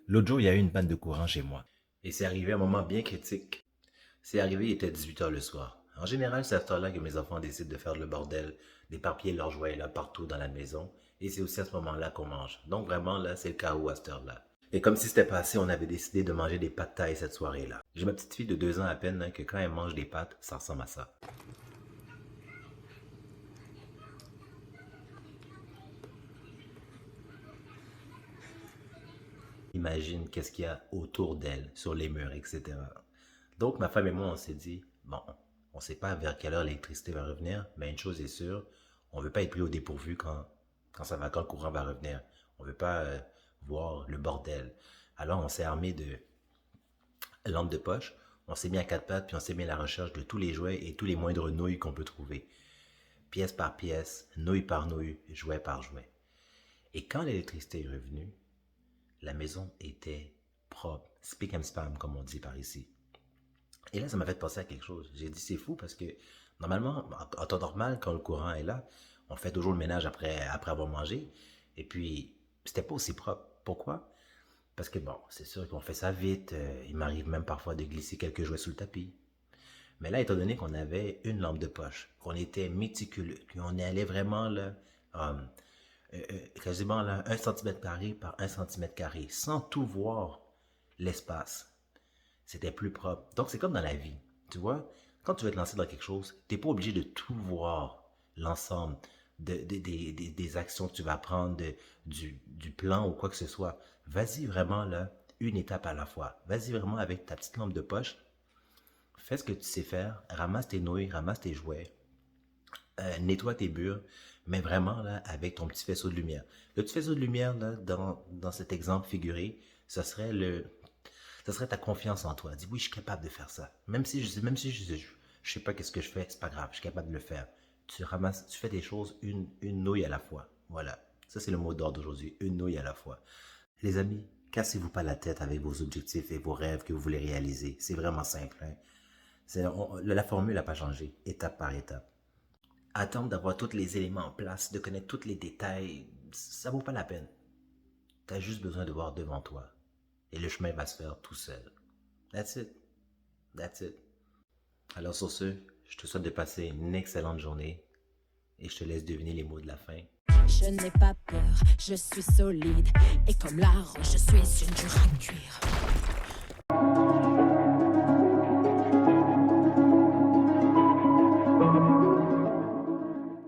L'autre jour, il y a eu une panne de courant chez moi. Et c'est arrivé à un moment bien critique. C'est arrivé, il était 18 heures le soir. En général, c'est à cette heure-là que mes enfants décident de faire le bordel, d'éparpiller leurs jouets là partout dans la maison. Et c'est aussi à ce moment-là qu'on mange. Donc vraiment, là, c'est le chaos à cette heure-là. Et comme si c'était passé, on avait décidé de manger des pâtes thaï cette soirée-là. J'ai ma petite fille de 2 ans à peine, hein, que quand elle mange des pâtes, ça ressemble à ça. Imagine qu'est-ce qu'il y a autour d'elle, sur les murs, etc. Donc, ma femme et moi, on s'est dit, bon, on ne sait pas vers quelle heure l'électricité va revenir, mais une chose est sûre, on ne veut pas être pris au dépourvu quand le courant va revenir. On ne veut pas voir le bordel. Alors, on s'est armé de lampes de poche, on s'est mis à quatre pattes, puis on s'est mis à la recherche de tous les jouets et tous les moindres nouilles qu'on peut trouver. Pièce par pièce, nouille par nouille, jouet par jouet. Et quand l'électricité est revenue, la maison était propre, spick and spam, comme on dit par ici. Et là, ça m'a fait penser à quelque chose. J'ai dit, c'est fou parce que normalement, en temps normal, quand le courant est là, on fait toujours le ménage après avoir mangé. Et puis, c'était pas aussi propre. Pourquoi? Parce que bon, c'est sûr qu'on fait ça vite. Il m'arrive même parfois de glisser quelques jouets sous le tapis. Mais là, étant donné qu'on avait une lampe de poche, qu'on était méticuleux, puis on allait vraiment là, quasiment là, 1 cm² par 1 cm², sans tout voir l'espace, c'était plus propre. Donc, c'est comme dans la vie. Tu vois, quand tu veux te lancer dans quelque chose, tu n'es pas obligé de tout voir, l'ensemble des actions que tu vas prendre, du plan ou quoi que ce soit. Vas-y vraiment là, une étape à la fois. Vas-y vraiment avec ta petite lampe de poche. Fais ce que tu sais faire. Ramasse tes nouilles, ramasse tes jouets. Nettoie tes murs, mais vraiment là, avec ton petit faisceau de lumière. Le petit faisceau de lumière, là, dans cet exemple figuré, ça serait ta confiance en toi. Dis oui, je suis capable de faire ça. Même si je sais pas qu'est-ce que je fais, c'est pas grave, je suis capable de le faire. Tu ramasses, tu fais des choses une nouille à la fois. Voilà. Ça, c'est le mot d'ordre d'aujourd'hui. Une nouille à la fois. Les amis, cassez-vous pas la tête avec vos objectifs et vos rêves que vous voulez réaliser. C'est vraiment simple. Hein? La formule n'a pas changé, étape par étape. Attendre d'avoir tous les éléments en place, de connaître tous les détails, ça vaut pas la peine. Tu as juste besoin de voir devant toi. Et le chemin va se faire tout seul. That's it. That's it. Alors sur ce, je te souhaite de passer une excellente journée et je te laisse deviner les mots de la fin. Je n'ai pas peur, je suis solide. Et comme la roche, je suis une dure à cuire.